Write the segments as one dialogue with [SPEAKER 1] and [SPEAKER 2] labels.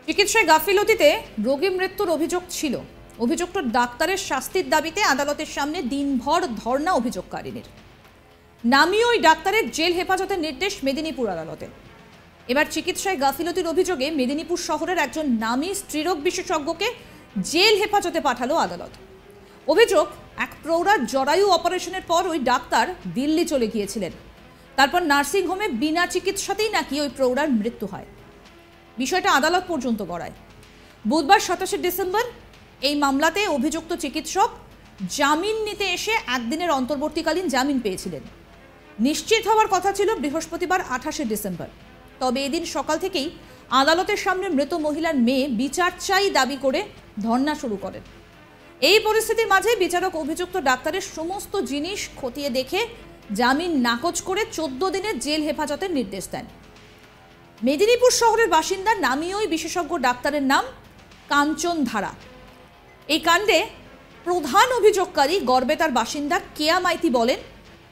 [SPEAKER 1] চিকিৎসায় গাফিলতিতে রোগী মৃত্যুর অভিযোগ ছিল। অভিযুক্ত ডাক্তারের শাস্তির দাবিতে আদালতের সামনে দিনভর ধর্ণা অভিযোগকারিনীর। নামী ওই ডাক্তারের জেল হেফাজতের নির্দেশ মেদিনীপুর আদালতে। এবার চিকিৎসায় গাফিলতির অভিযোগে মেদিনীপুর শহরের একজন নামী স্ত্রীরোগ বিশেষজ্ঞকে জেল হেফাজতে পাঠালো আদালত। অভিযোগ, এক প্রৌঢ়ার জরায়ু অপারেশনের পর ওই ডাক্তার দিল্লি চলে গিয়েছিলেন। তারপর নার্সিংহোমে বিনা চিকিৎসাতেই নাকি ওই প্রৌঢ়ার মৃত্যু হয়। বিষয়টা আদালত পর্যন্ত গড়ায়। বুধবার 27 ডিসেম্বর এই মামলাতে অভিযুক্ত চিকিৎসক জামিন নিতে এসে একদিনের অন্তর্বর্তীকালীন জামিন পেয়েছিলেন। নিশ্চিত হওয়ার কথা ছিল বৃহস্পতিবার 28 ডিসেম্বর। তবে এদিন সকাল থেকেই আদালতের সামনে মৃত মহিলার মেয়ে বিচার চাই দাবি করে ধর্ণা শুরু করেন। এই পরিস্থিতির মাঝে বিচারক অভিযুক্ত ডাক্তারের সমস্ত জিনিস খতিয়ে দেখে জামিন নাকচ করে 14 দিনের জেল হেফাজতের নির্দেশ দেন। মেদিনীপুর শহরের বাসিন্দা নামী ওই বিশেষজ্ঞ ডাক্তারের নাম কাঞ্চন ধারা। এই কাণ্ডে প্রধান অভিযোগকারী গড়বেতার বাসিন্দা কেয়া মাইতি বলেন,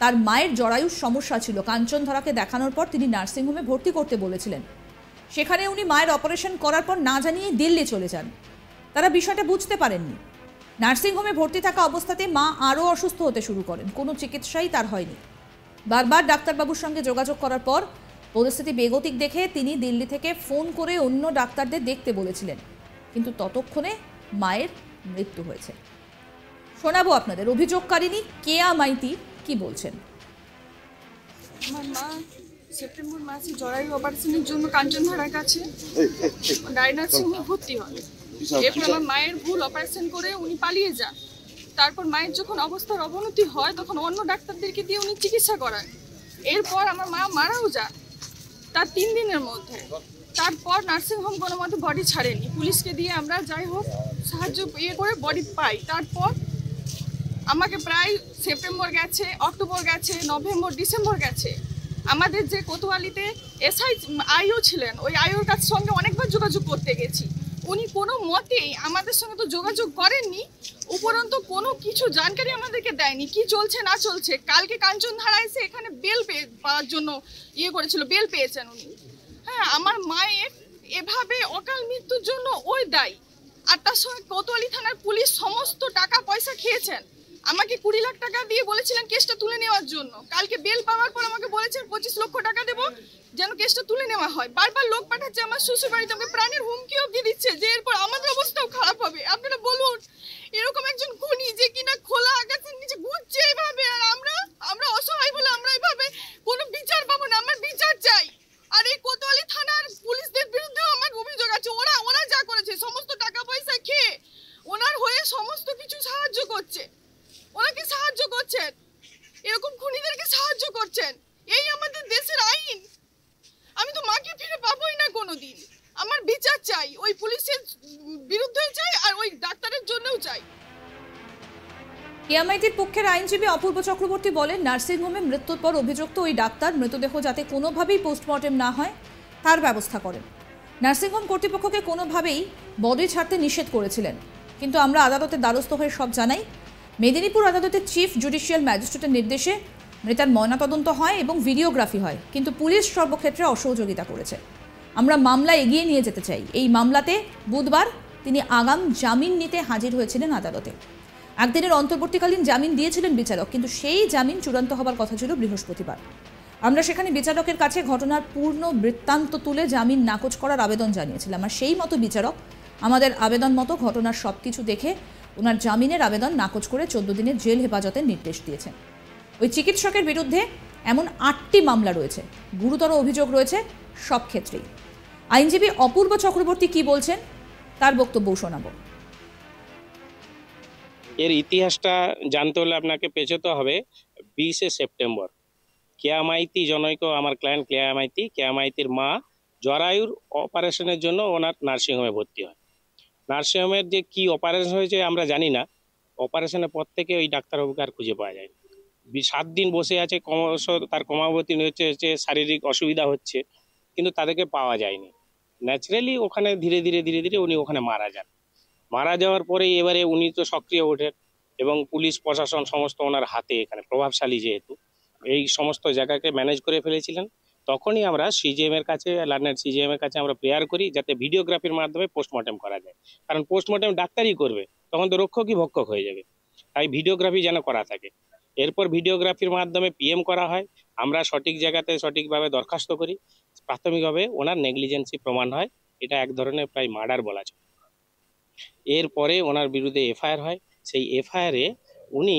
[SPEAKER 1] তার মায়ের জরায়ুর সমস্যা ছিল। কাঞ্চন ধারাকে দেখানোর পর তিনি নার্সিংহোমে ভর্তি করতে বলেছিলেন। সেখানে উনি মায়ের অপারেশন করার পর না জানিয়ে দিল্লি চলে যান। তারা বিষয়টা বুঝতে পারেননি। নার্সিংহোমে ভর্তি থাকা অবস্থাতে মা আরও অসুস্থ হতে শুরু করেন। কোনো চিকিৎসাই তার হয়নি। বারবার ডাক্তারবাবুর সঙ্গে যোগাযোগ করার পর পরিস্থিতি বেগতিক দেখে তিনি দিল্লি থেকে ফোন করে অন্য ডাক্তারদের দেখতে বলেছিলেন, কিন্তু ততক্ষণে মায়ের মৃত্যু হয়েছে। শোনাবো আপনাদের অভিযোগকারিনী কেয়া মাইতি কি বলছেন।
[SPEAKER 2] আমার মা সেপ্টেম্বর মাসে জরায়ু অপারেশনের জন্য কাঞ্চন ধারার কাছে নার্সিংহোমে ভর্তি হয়। এরপর আমার মায়ের ভুল অপারেশন করে উনি পালিয়ে যান। তারপর মায়ের যখন অবস্থার অবনতি হয় তখন অন্য ডাক্তারদেরকে দিয়ে উনি চিকিৎসা করান। এরপর আমার মা মারাও যান তার 3 দিনের মধ্যে। তারপর নার্সিংহোম কোনো মতে বডি ছাড়েনি, পুলিশকে দিয়ে আমরা যাই হোক সাহায্য করে বডি পাই। তারপর আমাকে প্রায় সেপ্টেম্বর গেছে, অক্টোবর গেছে, নভেম্বর, ডিসেম্বর গেছে। আমাদের যে কোতোয়ালিতে এসআই আইও ছিলেন, ওই আইওর কাছ সঙ্গে অনেকবার যোগাযোগ করতে গেছি। উনি কোনো মতেই আমাদের সঙ্গে তো যোগাযোগ করেননি, উপরন্তু কোনো কিছু জানকারি আমাদেরকে দেয়নি কি চলছে না চলছে। কালকে কাঞ্চন ধারা এসে এখানে বেল পাওয়ার জন্য করেছিল, বেল পেয়েছেন উনি। হ্যাঁ, আমার মায়ের এভাবে অকাল মৃত্যুর জন্য ওই দায়ী। আর তার সঙ্গে কোতোয়ালি থানার পুলিশ সমস্ত টাকা পয়সা খেয়েছেন। আমাকে 20 লাখ টাকা দিয়ে বলেছিলেন কেসটা তুলে নেওয়ার জন্য। কালকে বেল পাওয়ার পর আমাকে বলেছেন 25 লক্ষ টাকা দেবো যেন কেসটা তুলে নেওয়া হয়। বারবার লোক পাঠাচ্ছে আমার শ্বশুর বাড়িতে, আমাকে প্রাণের হুমকি অবধি দিচ্ছে যে এরপর আমাদের অবস্থাও খারাপ হবে। আপনারা বলুন, এরকম একজন খুনি যে কিনা খোলা আকাশের নিচে ঘুরছে এইভাবে, আর আমরা অসহায় বলে আমরা এইভাবে কোনো বিচার পাবো না। আমার বিচার চাই। আর এই কোতোয়ালি থানার পুলিশদের বিরুদ্ধেও আমার অভিযোগ আছে। ওরা যা করেছে সমস্ত টাকা পয়সা খেয়ে ওনার হয়ে সমস্ত কিছু সাহায্য করছে, ওনাকে সাহায্য করছেন, এরকম খুনিদেরকে সাহায্য করছেন। এই আমাদের দেশের আইন। আমি তো মাকে ফিরে পাবোই না কোনোদিন। আমার বিচার চাই, ওই পুলিশের বিরুদ্ধেও চাই আর ওই ডাক্তারের জন্যও চাই।
[SPEAKER 1] কেয়া মাইতির পক্ষের আইনজীবী অপূর্ব চক্রবর্তী বলেন, নার্সিংহোমে মৃত্যুর পর অভিযুক্ত ওই ডাক্তার মৃতদেহ যাতে কোনোভাবেই পোস্টমর্টেম না হয় তার ব্যবস্থা করেন। নার্সিংহোম কর্তৃপক্ষকে কোনোভাবেই বডি ছাড়তে নিষেধ করেছিলেন, কিন্তু আমরা আদালতের দ্বারস্থ হয়ে সব জানাই। মেদিনীপুর আদালতের চিফ জুডিশিয়াল ম্যাজিস্ট্রেটের নির্দেশে মৃতার ময়নাতদন্ত হয় এবং ভিডিওগ্রাফি হয়, কিন্তু পুলিশ সর্বক্ষেত্রে অসহযোগিতা করেছে। আমরা মামলা এগিয়ে নিয়ে যেতে চাই। এই মামলাতে বুধবার তিনি আগাম জামিন নিতে হাজির হয়েছিলেন আদালতে। একদিনের অন্তর্বর্তীকালীন জামিন দিয়েছিলেন বিচারক, কিন্তু সেই জামিন চূড়ান্ত হবার কথা ছিল বৃহস্পতিবার। আমরা সেখানে বিচারকের কাছে ঘটনার পূর্ণ বৃত্তান্ত তুলে জামিন নাকচ করার আবেদন জানিয়েছিলাম, আর সেই মতো বিচারক আমাদের আবেদন মতো ঘটনার সব কিছু দেখে ওনার জামিনের আবেদন নাকচ করে 14 দিনের জেল হেফাজতের নির্দেশ দিয়েছেন। ওই চিকিৎসকের বিরুদ্ধে এমন 8টি মামলা রয়েছে, গুরুতর অভিযোগ রয়েছে সব ক্ষেত্রেই। আইনজীবী অপূর্ব চক্রবর্তী কি বলছেন তার বক্তব্য শোনাবো।
[SPEAKER 3] এর ইতিহাসটা জানতে হলে আপনাকে পেছোতে হবে 20 সেপ্টেম্বর। কেয়া মাইতি জনৈক আমার ক্লায়েন্ট কেয়া মাইতির মা জরায়ুর অপারেশনের জন্য ওনার নার্সিংহোমে ভর্তি হয়। নার্সিংহোমের যে কি অপারেশন হয়েছে আমরা জানি না। অপারেশনের পর থেকে ওই ডাক্তারবাবুকে আর খুঁজে পাওয়া যায় না। 7 দিন বসে আছে, ক্রমশ তার ক্রমাগতি হচ্ছে শারীরিক অসুবিধা হচ্ছে, কিন্তু তাদেরকে পাওয়া যায়নি। ন্যাচারালি ওখানে ধীরে ধীরে উনি ওখানে মারা যান। মারা যাওয়ার পরে এবারে উনি তো সক্রিয় ওঠেন এবং পুলিশ প্রশাসন সমস্ত ওনার হাতে, এখানে প্রভাবশালী যেহেতু এই সমস্ত জায়গাকে ম্যানেজ করে ফেলেছিলেন। তখনই আমরা সিজিএম এর কাছে, লার্নার সিজিএম এর কাছে আমরা প্রেয়ার করি যাতে ভিডিওগ্রাফির মাধ্যমে পোস্টমর্টেম করা যায়, কারণ পোস্টমর্টেম ডাক্তারই করবে, তখন তো রক্ষকই ভক্ষক হয়ে যাবে। তাই ভিডিওগ্রাফি যেন করা থাকে। এরপর ভিডিওগ্রাফির মাধ্যমে পিএম করা হয়, আমরা সঠিক জায়গাতে সঠিকভাবে দরখাস্ত করি, প্রাথমিকভাবে ওনার নেগলিজেন্সি প্রমাণ হয়, এটা এক ধরনের প্রায় মার্ডার বলা যায়। এরপরে ওনার বিরুদ্ধে এফআইআর হয়, সেই এফআইআরে উনি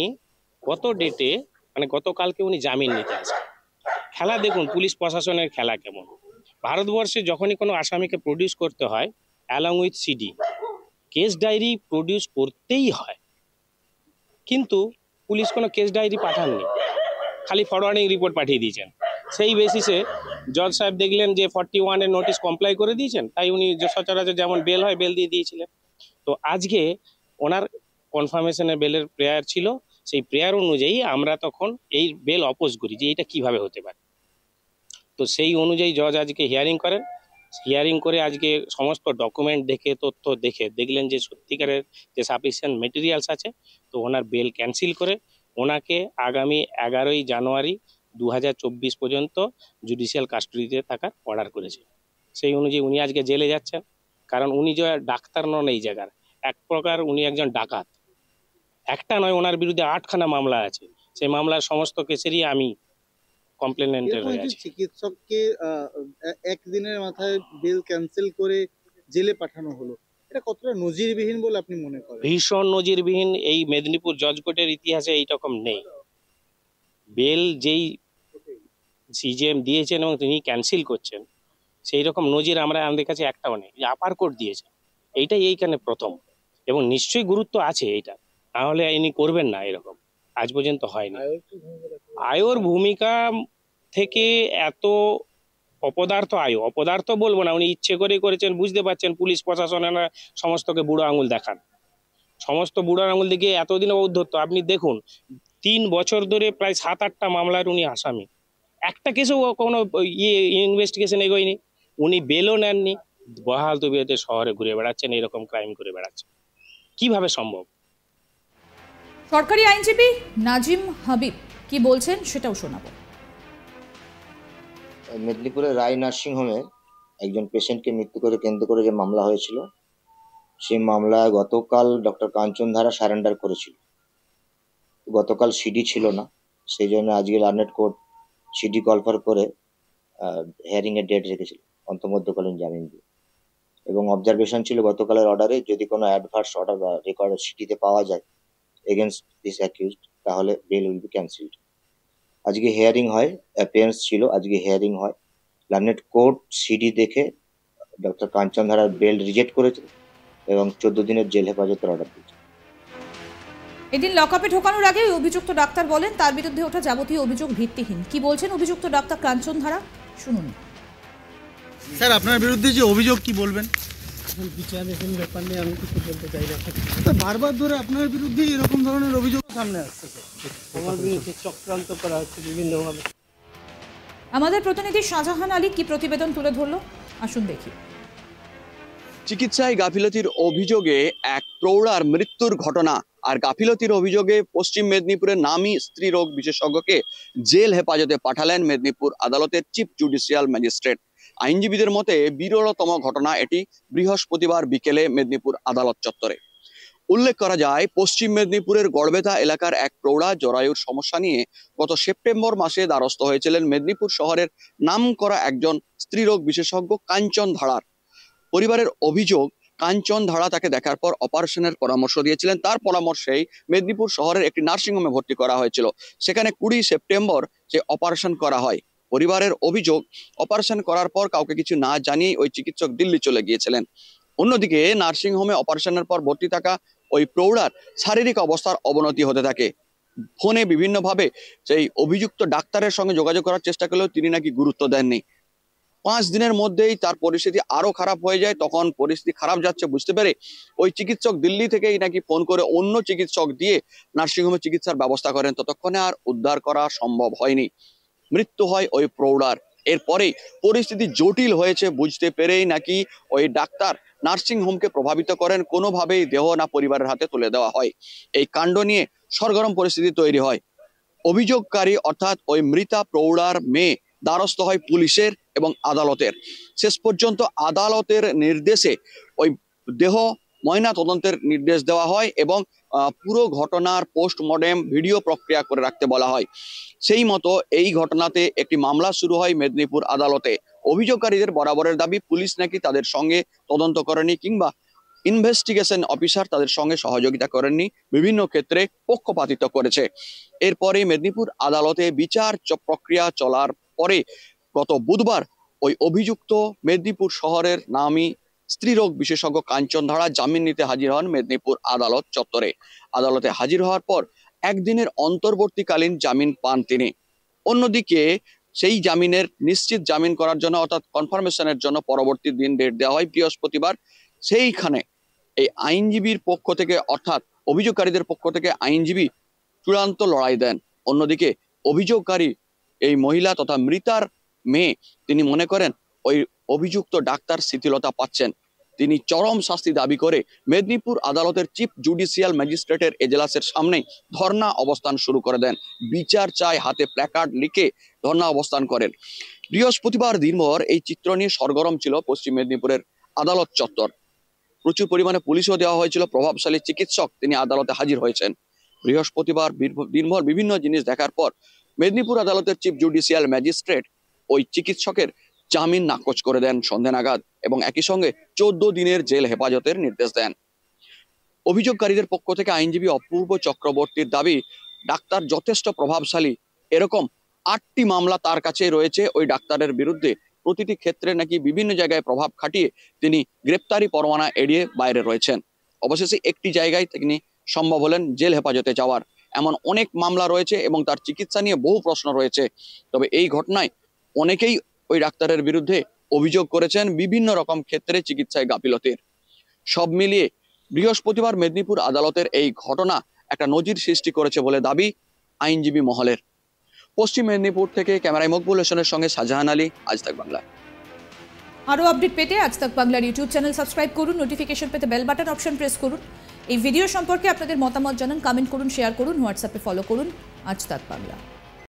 [SPEAKER 3] গত ডেটে মানে গতকালকে উনি জামিন নিতে আসেন। খেলা দেখুন পুলিশ প্রশাসনের খেলা কেমন। ভারতবর্ষে যখনই কোনো আসামিকে প্রডিউস করতে হয় along with CD, case diary produce করতেই হয়, কিন্তু পুলিশ কোনো কেস ডায়েরি পাঠাননি, খালি ফরওয়ার্ডিং রিপোর্ট পাঠিয়ে দিয়েছেন। সেই বেসিসে জজ সাহেব দেখলেন যে 41 এর নোটিশ কমপ্লাই করে দিয়েছেন, তাই উনি সচরাচর যেমন বেল হয় বেল দিয়ে দিয়েছিলেন। তো আজকে ওনার কনফার্মেশনের বেলের প্রেয়ার ছিল, সেই প্রেয়ার অনুযায়ী আমরা তখন এই বেল অপোজ করি যে এটা কিভাবে হতে পারে। তো সেই অনুযায়ী জজ আজকে হিয়ারিং করেন, হিয়ারিং করে আজকে সমস্ত ডকুমেন্ট দেখে তথ্য দেখে দেখলেন যে সত্যিকারের যে সাফিসিয়েন্ট মেটেরিয়ালস আছে, তো ওনার বেল ক্যান্সেল করে ওনাকে আগামী 11ই জানুয়ারি 2024 পর্যন্ত জুডিশিয়াল কাস্টডিতে থাকার অর্ডার করেছে। সেই অনুযায়ী উনি আজকে জেলে যাচ্ছেন, কারণ উনি যে ডাক্তার নন এই জায়গার, এক প্রকার উনি একজন ডাকাত। একটা নয়, ওনার বিরুদ্ধে 8খানা মামলা আছে, সেই মামলার সমস্ত কেসেরই আমি কমপ্লেনেন্টের হয়ে আছি।
[SPEAKER 4] চিকিৎসককে একদিনের মাথায় বেল ক্যান্সেল করে জেলে পাঠানো হলো, এটা কতটা নজিরবিহীন বলে আপনি মনে করেন?
[SPEAKER 3] ভীষণ নজিরবিহীন, এই মেদিনীপুর জজ কোর্টের ইতিহাসে এইরকম নেই। বেল যেই সিজিএম দিয়েছেন এবং তিনি ক্যান্সেল করছেন, সেই রকম নজির আমাদের কাছে একটাও নেই। আপার কোর্ট দিয়েছে, এইটাই এইখানে প্রথম, এবং নিশ্চয়ই গুরুত্ব আছে এইটা, নাহলে ইনি করবেন না, এরকম আজ পর্যন্ত হয়নি। আয়োর ভূমিকা থেকে এত অপদার্থ অপদার্থ বলবো না, উনি ইচ্ছে করে করেছেন, বুঝতে পারছেন পুলিশ প্রশাসনেরা সমস্তকে বুড়ো আঙুল দেখান, সমস্ত বুড়ো আঙুল দেখিয়ে এতদিন ঔদ্ধত্য। আপনি দেখুন 3 বছর ধরে প্রায় 7-8টা মামলার উনি আসামি, একটা কেসেও কোনো ইনভেস্টিগেশন এগোয়নি, উনি বেলও নেননি, বহাল তবিয়তে শহরে ঘুরে বেড়াচ্ছেন, এরকম ক্রাইম করে বেড়াচ্ছেন, কিভাবে সম্ভব?
[SPEAKER 1] সরকারি আইনজীবী নাজিম হাবিব কি বলছেন সেটাও শোনাবো।
[SPEAKER 5] মেদিনীপুরের রায় নার্সিং হোমে একজন পেশেন্টকে মৃত্যু করে কেন্দ্র করে যে মামলা হয়েছিল, সেই মামলায় গতকাল ডক্টর কাঞ্চন ধারা সারেন্ডার করেছিল। গতকাল সিডি ছিল না, সেই জন্য আজকে লার্নেড কোর্ট সিডি কলফার করে হিয়ারিং এর ডেট রেখেছিল অন্তর্মধ্যকালীন জামিন দিয়ে, এবং অবজারভেশন ছিল গতকালের অর্ডারে যদি কোনো অ্যাডভার্স অর্ডার বা রেকর্ড সিডিতে পাওয়া যায় এগেনস্ট দিস অ্যাকিউজড, তাহলে বেল উইল বি ক্যান্সেলড। আজকে হিয়ারিং হয়, অ্যাপিয়ারেন্স ছিল, আজকে হিয়ারিং হয়। লার্নেড কোর্ট সিডি দেখে ডক্টর কাঞ্চন ধারার বেল রিজেক্ট করেছে এবং 14 দিনের জেল হেফাজতের অর্ডার দিয়েছে।
[SPEAKER 1] এদিন লকআপে ঢোকানোর আগে অভিযুক্ত ডাক্তার বলেন তার বিরুদ্ধে ওঠা যাবতীয় অভিযোগ ভিত্তিহীন। কি বলছেন অভিযুক্ত ডাক্তার কাঞ্চন ধারা, শুনুন।
[SPEAKER 4] স্যার, আপনার বিরুদ্ধে যে অভিযোগ কি বলবেন?
[SPEAKER 6] বিচারাধীন ব্যাপার নিয়ে আমি কিছু বলতে চাই না।
[SPEAKER 4] বারবার ধরে আপনার বিরুদ্ধে এরকম ধরনের অভিযোগ সামনে আসছে,
[SPEAKER 6] আমার বিরুদ্ধে চক্রান্ত করা হচ্ছে বিভিন্নভাবে।
[SPEAKER 1] আমাদের প্রতিনিধি শাহজাহান আলী কি প্রতিবেদন তুলে ধরলো, আসুন দেখি।
[SPEAKER 7] চিকিৎসায় গাফিলতির অভিযোগে এক প্রৌঢ়ার মৃত্যুর ঘটনা, আর গাফিলতির অভিযোগে পশ্চিম মেদিনীপুরের নামী স্ত্রী রোগ বিশেষজ্ঞকে জেল হেফাজতে পাঠালেন মেদিনীপুর আদালতের চিফ জুডিশিয়াল ম্যাজিস্ট্রেট। আইনজীবীদের মতে বিরলতম ঘটনা এটি বৃহস্পতিবার বিকেলে মেদিনীপুর আদালত চত্বরে। উল্লেখ করা যায়, পশ্চিম মেদিনীপুরের গড়বেতা এলাকার এক প্রৌঢ়া জরায়ুর সমস্যা নিয়ে গত সেপ্টেম্বর মাসে দ্বারস্থ হয়েছিলেন মেদিনীপুর শহরের নামকরা একজন স্ত্রীরোগ বিশেষজ্ঞ কাঞ্চন ধারার। পরিবারের অভিযোগ, কাঞ্চন ধারা তাকে দেখার পর অপারেশনের পরামর্শ দিয়েছিলেন, তার পরামর্শেই মেদিনীপুর শহরের একটি নার্সিংহোমে ভর্তি করা হয়েছিল। সেখানে 20 সেপ্টেম্বর যে অপারেশন করা হয়। পরিবারের অভিযোগ, অপারেশন করার পর কাউকে কিছু না জানিয়ে ওই চিকিৎসক দিল্লি চলে গিয়েছিলেন। অন্যদিকে নার্সিংহোমে অপারেশনের পর ভর্তি থাকা ওই প্রৌঢ়ার শারীরিক অবস্থার অবনতি হতে থাকে। ফোনে বিভিন্নভাবে সেই অভিযুক্ত ডাক্তারের সঙ্গে যোগাযোগ করার চেষ্টা করলেও তিনি নাকি গুরুত্ব দেননি। 5 দিনের মধ্যেই তার পরিস্থিতি আরো খারাপ হয়ে যায়। তখন পরিস্থিতি খারাপ যাচ্ছে বুঝতে পেরে ওই চিকিৎসক দিল্লি থেকেই নাকি ফোন করে অন্য চিকিৎসক দিয়ে নার্সিংহোমে চিকিৎসার ব্যবস্থা করেন। ততক্ষণে আর উদ্ধার করা সম্ভব হয়নি, মৃত্যু হয় ওই প্রৌঢ়ার। এরপরেই পরিস্থিতি জটিল হয়েছে বুঝতে পেরেই নাকি ওই ডাক্তার নার্সিংহোমকে প্রভাবিত করেন, কোনোভাবেই দেহ না পরিবারের হাতে তুলে দেওয়া হয়। এই কাণ্ড নিয়ে সরগরম পরিস্থিতি তৈরি হয়। অভিযোগকারী অর্থাৎ ওই মৃতা প্রৌঢ়ার মেয়ে দ্বারস্থ হয় পুলিশের এবং আদালতের। শেষ পর্যন্ত আদালতের নির্দেশে ওই দেহ ময়না তদন্তের নির্দেশ দেওয়া হয় এবং পুরো ঘটনার পোস্টমর্টেম ভিডিও প্রক্রিয়া করে রাখতে বলা হয়। সেই মতো এই ঘটনাতে একটি মামলা শুরু হয় মেদিনীপুর আদালতে। অভিযোগকারীদের বরাবরের দাবি পুলিশ নাকি তাদের সঙ্গে তদন্ত করেনি কিংবা ইনভেস্টিগেশন অফিসার তাদের সঙ্গে সহযোগিতা করেননি, বিভিন্ন ক্ষেত্রে পক্ষপাতিত্ব করেছে। এরপরে মেদিনীপুর আদালতে বিচার প্রক্রিয়া চলার পরে গত বুধবার ওই অভিযুক্ত মেদিনীপুর শহরের নামী স্ত্রীরোগ বিশেষজ্ঞ কাঞ্চন ধারা জামিন নিতে হাজির হন মেদিনীপুর আদালত চত্বরে। আদালতে হাজির হওয়ার পর একদিনের অন্তর্বর্তীকালীন জামিন পান তিনি। অন্যদিকে সেই জামিনের নিশ্চিত জামিন করার জন্য অর্থাৎ কনফার্মেশনের জন্য পরবর্তী দিন ডেট দেওয়া হয় বৃহস্পতিবার। সেইখানে এই আইনজীবীর পক্ষ থেকে অর্থাৎ অভিযোগকারীদের পক্ষ থেকে আইনজীবী চূড়ান্ত লড়াই দেন। অন্যদিকে অভিযোগকারী এই মহিলা তথা মৃতার মেয়ে তিনি মনে করেন ওই অভিযুক্ত ডাক্তার শিথিলতা পাচ্ছেন। তিনি চরম শাস্তি দাবি করে মেদিনীপুর আদালতের চিফ জুডিশিয়াল ম্যাজিস্ট্রেটের এজলাসের সামনেই ধর্ণা অবস্থান শুরু করে দেন। বিচার চাই হাতে প্ল্যাকার্ড লিখে ধর্ণা অবস্থান করেন। বৃহস্পতিবার দিনভর এই চিত্র নিয়ে সরগরম ছিল পশ্চিম মেদিনীপুরের আদালত চত্বর। প্রচুর পরিমাণে পুলিশও দেওয়া হয়েছিল, প্রভাবশালী চিকিৎসক তিনি আদালতে হাজির হয়েছেন। বৃহস্পতিবার দিনভর বিভিন্ন জিনিস দেখার পর মেদিনীপুর আদালতের চিফ জুডিশিয়াল ম্যাজিস্ট্রেট ওই চিকিৎসকের জামিন নাকচ করে দেন সন্ধ্যা নাগাদ এবং একই সঙ্গে 14 দিনের জেল হেফাজতের নির্দেশ দেন। অভিযোগকারীদের পক্ষ থেকে আইনজীবী অপূর্ব চক্রবর্তীর দাবি ডাক্তার যথেষ্ট প্রভাবশালী, এরকম 8টি মামলা তার কাছে রয়েছে ওই ডাক্তারের বিরুদ্ধে। প্রতিটি ক্ষেত্রে নাকি বিভিন্ন জায়গায় প্রভাব খাটিয়ে তিনি গ্রেপ্তারি পরোয়ানা এড়িয়ে বাইরে রয়েছেন। অবশেষে একটি জায়গায় তিনি সম্ভব হলেন জেল হেফাজতে যাওয়ার। এমন অনেক মামলা রয়েছে এবং তার চিকিৎসা নিয়ে বহু প্রশ্ন রয়েছে। তবে এই ঘটনায় অনেকেই ওই ডাক্তারের বিরুদ্ধে অভিযোগ করেছেন বিভিন্ন রকম ক্ষেত্রে চিকিৎসায় গাফিলতির। সব মিলিয়ে বৃহস্পতিবার মেদিনীপুর আদালতের এই ঘটনা একটা নজির সৃষ্টি করেছে বলে দাবি আইনজীবী মহলের। পশ্চিম মেদিনীপুর থেকে ক্যামেরায় মকবুল হোসেনের সঙ্গে শাহজাহান আলী, আজ তাক বাংলা।
[SPEAKER 1] আরও আপডেট পেতে আজ তাক বাংলার ইউটিউব চ্যানেল সাবস্ক্রাইব করুন, নোটিফিকেশন পেতে বেল বাটন অপশন প্রেস করুন। এই ভিডিও সম্পর্কে আপনাদের মতামত জানান, কমেন্ট করুন, শেয়ার করুন, হোয়াটসঅ্যাপে ফলো করুন আজ তাক বাংলা।